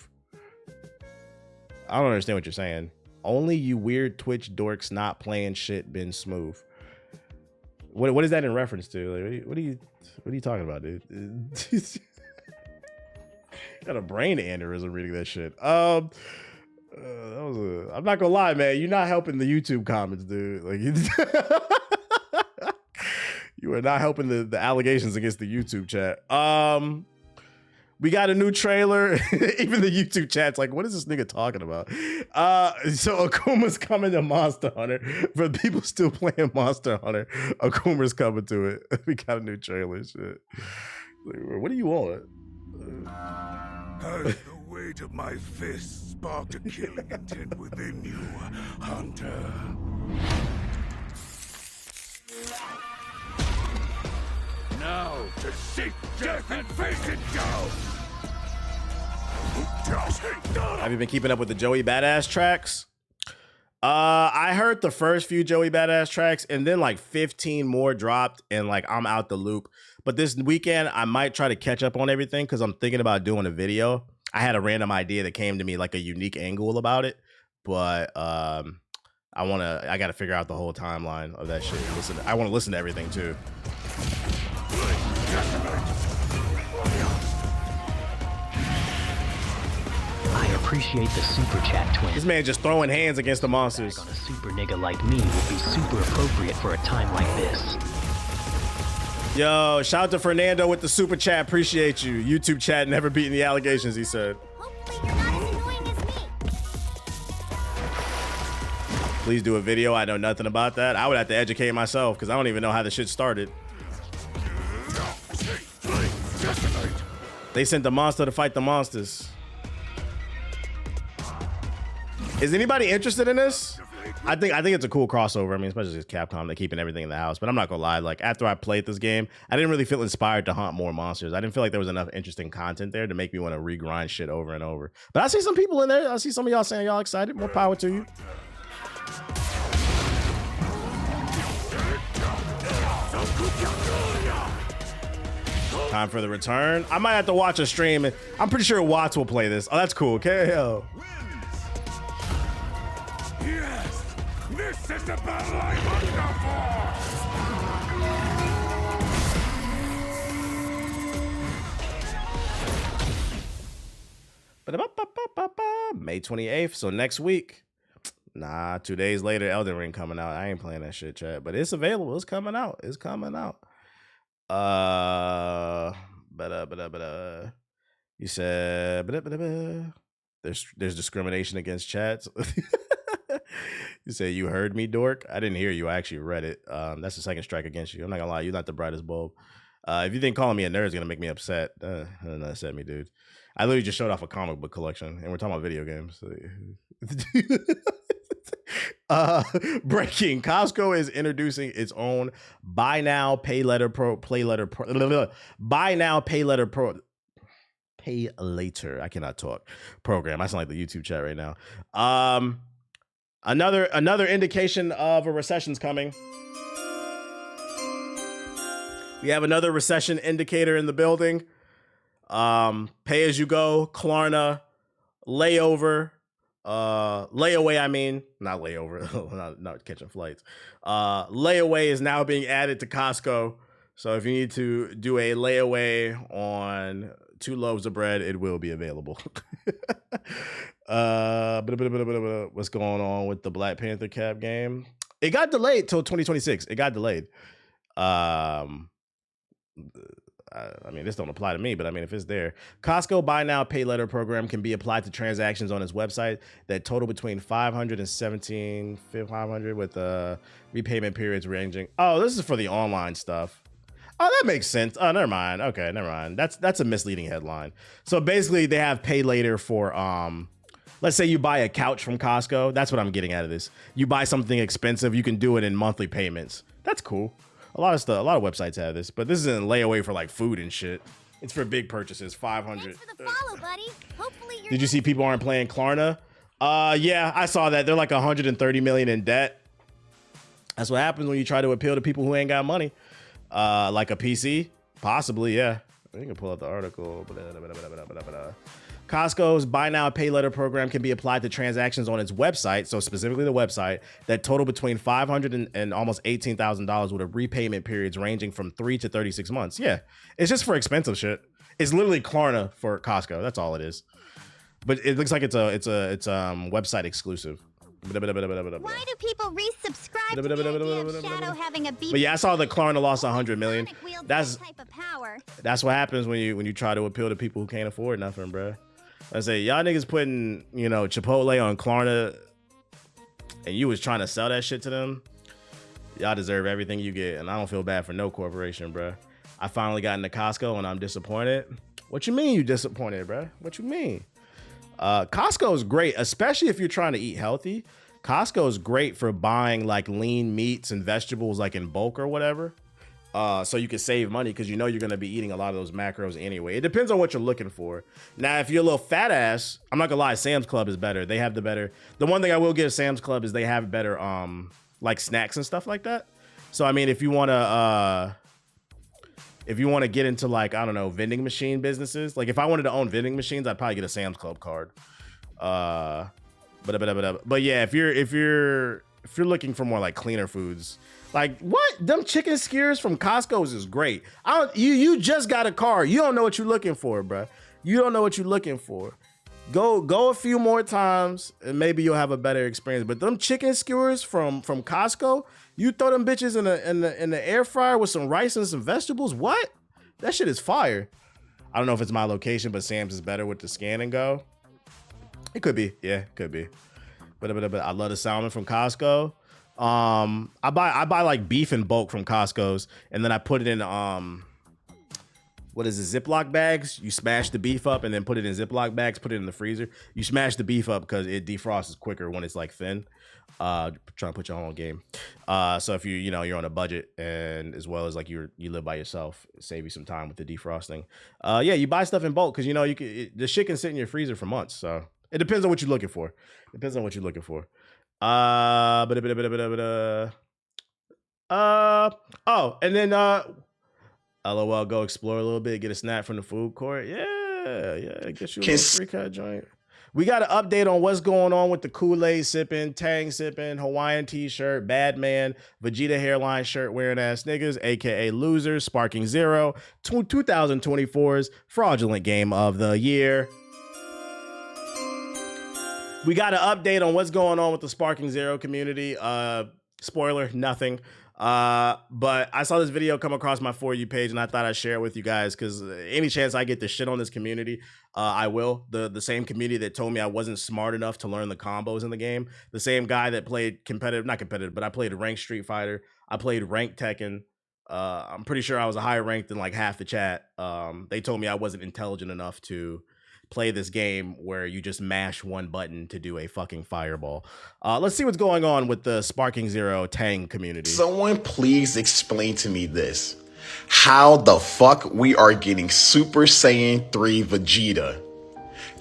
I don't understand what you're saying. Only you weird Twitch dorks not playing shit. Been smooth. What is that in reference to? Like, what are you talking about, dude? Got a brain aneurysm reading that shit. I'm not gonna lie, man. You're not helping the YouTube comments, dude. Like you are not helping the allegations against the YouTube chat. We got a new trailer. Even the YouTube chat's like, what is this nigga talking about? So Akuma's coming to Monster Hunter. For people still playing Monster Hunter, Akuma's coming to it. We got a new trailer. Shit. Like, what do you want? Has the weight of my fist sparked a killing intent within you, Hunter? Now to seek death and face it down! Have you been keeping up with the Joey Badass tracks? I heard the first few Joey Badass tracks and then like 15 more dropped and like I'm out the loop. But this weekend I might try to catch up on everything because I'm thinking about doing a video. I had a random idea that came to me, like a unique angle about it. But I gotta figure out the whole timeline of that shit. I want to listen to everything too. I appreciate the super chat, twin. This man just throwing hands against the monsters. On a super nigga like me would be super appropriate for a time like this. Yo, shout out to Fernando with the super chat. Appreciate you. YouTube chat never beating the allegations, he said. Hopefully you're not as annoying as me. Please do a video. I know nothing about that. I would have to educate myself because I don't even know how the shit started. They sent the monster to fight the monsters. Is anybody interested in this? I think it's a cool crossover. I mean, especially as Capcom, they're keeping everything in the house. But I'm not gonna lie, like after I played this game, I didn't really feel inspired to hunt more monsters. I didn't feel like there was enough interesting content there to make me want to regrind shit over and over. But I see some people in there. I see some of y'all saying y'all excited. More power to you. Time for the return. I might have to watch a stream. I'm pretty sure Watts will play this. Oh, that's cool. Okay, yo. Yes! This is the battle I hunger for! May 28th, so next week. Nah, 2 days later, Elden Ring coming out. I ain't playing that shit, chat. But it's available. It's coming out. It's coming out. You said there's discrimination against chats. You say you heard me, dork. I didn't hear you. I actually read it. That's the second strike against you. I'm not gonna lie, you're not the brightest bulb. If you think calling me a nerd is gonna make me upset, don't upset me, dude. I literally just showed off a comic book collection, and we're talking about video games. Breaking: Costco is introducing its own buy now, pay later pay later. I cannot talk. Program. I sound like the YouTube chat right now. Another indication of a recession's coming. We have another recession indicator in the building. Pay as you go, Klarna, layover, layaway, I mean, not layover, not catching flights. Layaway is now being added to Costco. So if you need to do a layaway on 2 loaves of bread, it will be available. What's going on with the Black Panther cap game? It got delayed till 2026. It got delayed. I mean, this don't apply to me, but I mean, if it's there, Costco buy now, pay later program can be applied to transactions on its website that total between 500 and 17,500 with repayment periods ranging. Oh, this is for the online stuff. Oh, that makes sense. Oh, never mind. Okay, never mind. That's a misleading headline. So basically, they have pay later for let's say you buy a couch from Costco. That's what I'm getting out of this. You buy something expensive, you can do it in monthly payments. That's cool. A lot of websites have this, but this isn't layaway for like food and shit. It's for big purchases, 500. Thanks for the follow, buddy. Hopefully you're Did you see people aren't playing Klarna? Yeah, I saw that. They're like 130 million in debt. That's what happens when you try to appeal to people who ain't got money. Like a PC? Possibly, yeah. You can pull up the article. Costco's buy now, pay later program can be applied to transactions on its website, so specifically the website, that total between $500 and almost $18,000 with a repayment periods ranging from 3 to 36 months. Yeah, it's just for expensive shit. It's literally Klarna for Costco. That's all it is. But it looks like it's website exclusive. Why do people resubscribe to the idea of Shadow having a beef? But yeah, I saw that Klarna lost 100 million. Sonic wields That's that type of power. That's what happens when you try to appeal to people who can't afford nothing, bro. I say y'all niggas putting Chipotle on Klarna, and you was trying to sell that shit to them. Y'all deserve everything you get, and I don't feel bad for no corporation, bro. I finally got into Costco, and I'm disappointed. What you mean you disappointed, bro? What you mean? Costco is great, especially if you're trying to eat healthy. Costco is great for buying like lean meats and vegetables like in bulk or whatever. So you can save money because you know you're going to be eating a lot of those macros anyway. It depends on what you're looking for. Now, if you're a little fat ass, I'm not gonna lie, Sam's Club is better. They have the better. The one thing I will give Sam's Club is they have better like snacks and stuff like that. So I mean, if you want to get into like, I don't know, vending machine businesses, like if I wanted to own vending machines, I'd probably get a Sam's Club card. But yeah, if you're looking for more like cleaner foods, like what? Them chicken skewers from Costco's is great. You just got a car. You don't know what you're looking for, bro. You don't know what you're looking for. Go a few more times and maybe you'll have a better experience. But them chicken skewers from Costco, you throw them bitches in the air fryer with some rice and some vegetables. What? That shit is fire. I don't know if it's my location, but Sam's is better with the scan and go. It could be. Yeah, it could be. But I love the salmon from Costco. I buy like beef in bulk from Costco's, and then I put it in what is it, Ziploc bags. You smash the beef up and then put it in Ziploc bags, put it in the freezer. You smash the beef up because it defrosts quicker when it's like thin. Trying to put your own game. So if you're on a budget, and as well as like you live by yourself, save you some time with the defrosting. Yeah, you buy stuff in bulk because the shit can sit in your freezer for months. So it depends on what you're looking for. And then LOL, go explore a little bit, get a snack from the food court. Yeah, get you a little free cut joint. We got an update on what's going on with the Kool-Aid sipping, Tang sipping, Hawaiian t-shirt, Badman, Vegeta hairline shirt wearing ass niggas, aka losers, Sparking Zero, 2024's fraudulent game of the year. We got an update on what's going on with the Sparking Zero community. Spoiler, nothing. But I saw this video come across my For You page and I thought I'd share it with you guys because any chance I get to shit on this community, I will. The same community that told me I wasn't smart enough to learn the combos in the game. The same guy that played not competitive, but I played ranked Street Fighter. I played ranked Tekken. I'm pretty sure I was a higher ranked than like half the chat. They told me I wasn't intelligent enough to play this game where you just mash one button to do a fucking fireball. Let's see what's going on with the Sparking Zero Tang community. Someone please explain to me this. How the fuck we are getting Super Saiyan 3 Vegeta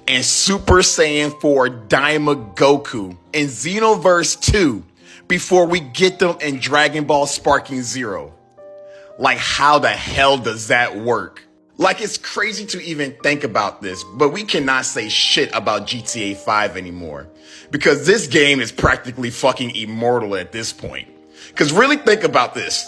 and Super Saiyan 4 Daima Goku in Xenoverse 2 before we get them in Dragon Ball Sparking Zero? Like, how the hell does that work? Like, it's crazy to even think about this, but we cannot say shit about GTA 5 anymore. Because this game is practically fucking immortal at this point. Because really think about this.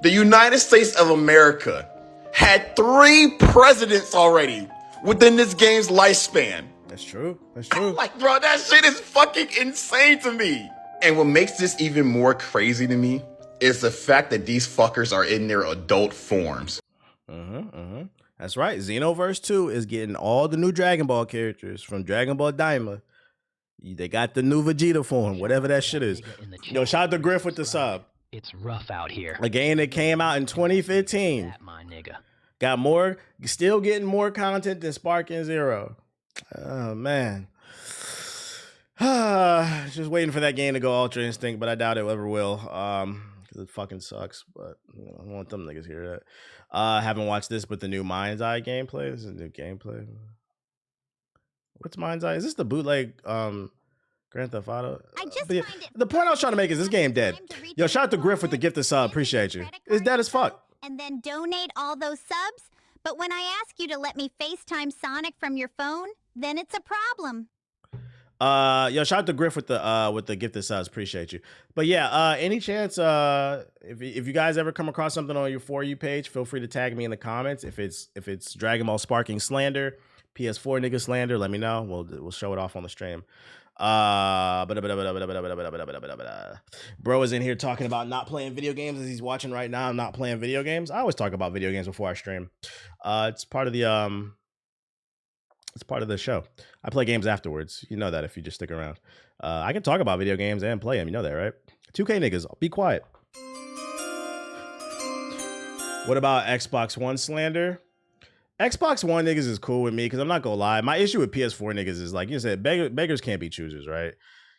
The United States of America had 3 presidents already within this game's lifespan. That's true. That's true. Like, bro, that shit is fucking insane to me. And what makes this even more crazy to me is the fact that these fuckers are in their adult forms. That's right. Xenoverse 2 is getting all the new Dragon Ball characters from Dragon Ball Daima. They got the new Vegeta form, whatever that shit is. Yo, shout out to Griff with the sub. It's rough out here. A game that came out in 2015. That, my nigga. Got more, still getting more content than Spark and Zero. Oh, man. Just waiting for that game to go Ultra Instinct, but I doubt it ever will. Because it fucking sucks. But I don't want them niggas to hear that. Haven't watched this, but the new Mind's Eye gameplay. This is a new gameplay. What's Mind's Eye? Is this the bootleg Grand Theft Auto? The point I was trying to make is this game dead. Yo, shout out to Griff with the gift of sub. Appreciate you. It's dead as fuck. And then donate all those subs. But when I ask you to let me FaceTime Sonic from your phone, then it's a problem. Yo, shout out to Griff with the gift of subs. Appreciate you. But yeah, any chance if you guys ever come across something on your For You page, feel free to tag me in the comments. If it's Dragon Ball Sparking slander, PS4 nigga slander, let me know. We'll show it off on the stream. Bro is in here talking about not playing video games as he's watching right now. I'm not playing video games. I always talk about video games before I stream. It's part of the show. I play games afterwards. You know that if you just stick around. I can talk about video games and play them. You know that, right? 2K niggas, be quiet. What about Xbox One slander? Xbox One niggas is cool with me because I'm not gonna lie. My issue with PS4 niggas is like you said, beggars can't be choosers, right?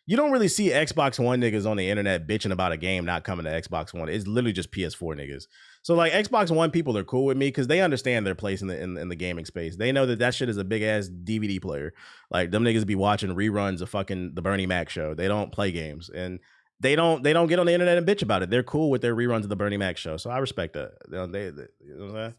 You don't really see Xbox One niggas on the internet bitching about a game not coming to Xbox One. It's literally just PS4 niggas. So like Xbox One people are cool with me because they understand their place in the gaming space. They know that shit is a big ass DVD player. Like them niggas be watching reruns of fucking the Bernie Mac show. They don't play games and they don't get on the internet and bitch about it. They're cool with their reruns of the Bernie Mac show. So I respect that. You know what I'm saying?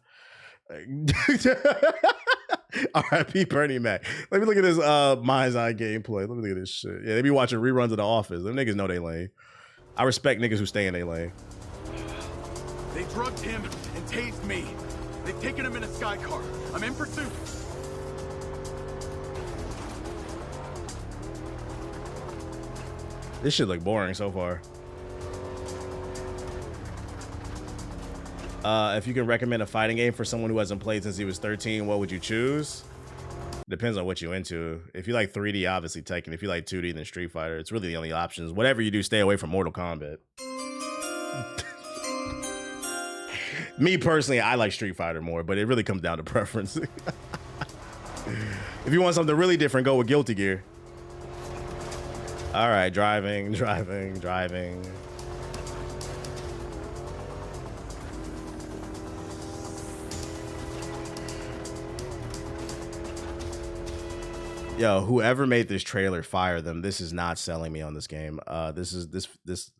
R.I.P. Bernie Mac. Let me look at this Mind's Eye gameplay. Let me look at this shit. Yeah, they be watching reruns of The Office. Them niggas know they lane. I respect niggas who stay in their lane. They drugged him and tased me. They've taken him in a sky car. I'm in pursuit. This shit look boring so far. If you can recommend a fighting game for someone who hasn't played since he was 13, what would you choose? Depends on what you into. If you like 3D, obviously Tekken. If you like 2D, then Street Fighter. It's really the only options. Whatever you do, stay away from Mortal Kombat. Me personally, I like Street Fighter more, but it really comes down to preference. If you want something really different, go with Guilty Gear. All right, driving. Yo, whoever made this trailer, fire them. This is not selling me on this game. This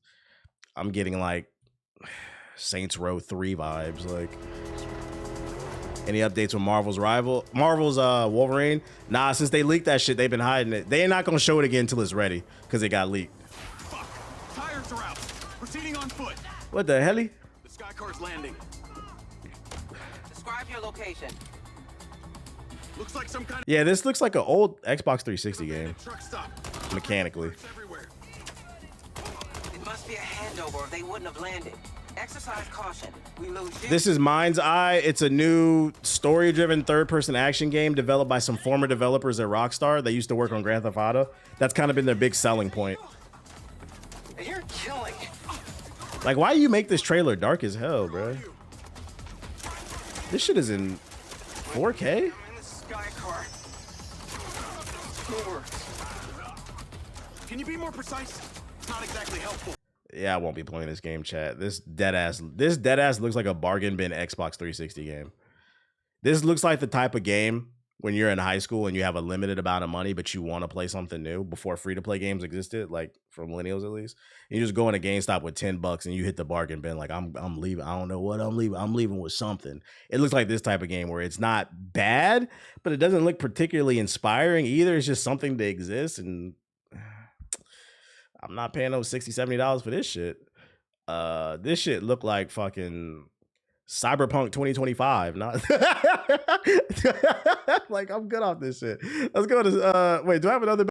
I'm getting like Saints Row 3 vibes. Like, any updates with Marvel's Wolverine? Nah, since they leaked that shit, they've been hiding it. They ain't not gonna show it again until it's ready because it got leaked. Fuck. Tires are out. Proceeding on foot. What the hell? The sky car's landing. Describe your location. Looks like some kind of Yeah, this looks like an old Xbox 360 game. truck stop. Mechanically. Everywhere. It must be a handover or they wouldn't have landed. Exercise caution. We lose you. This is Mind's Eye. It's a new story-driven third-person action game developed by some former developers at Rockstar. They used to work on Grand Theft Auto. That's kind of been their big selling point. You're killing. Like, why do you make this trailer dark as hell, bro? This shit is in 4K? I'm in the sky car. More. Can you be more precise? It's not exactly helpful. Yeah, I won't be playing this game, chat. This dead ass looks like a bargain bin Xbox 360 game. This looks like the type of game when you're in high school and you have a limited amount of money, but you want to play something new before free-to-play games existed, like for millennials at least. And you just go in a GameStop with $10 and you hit the bargain bin like, I'm leaving. I don't know what I'm leaving. I'm leaving with something. It looks like this type of game where it's not bad, but it doesn't look particularly inspiring either. It's just something to exist, and I'm not paying no $60, $70 for this shit. This shit look like fucking Cyberpunk 2025. Not like I'm good off this shit. Let's go to wait, do I have another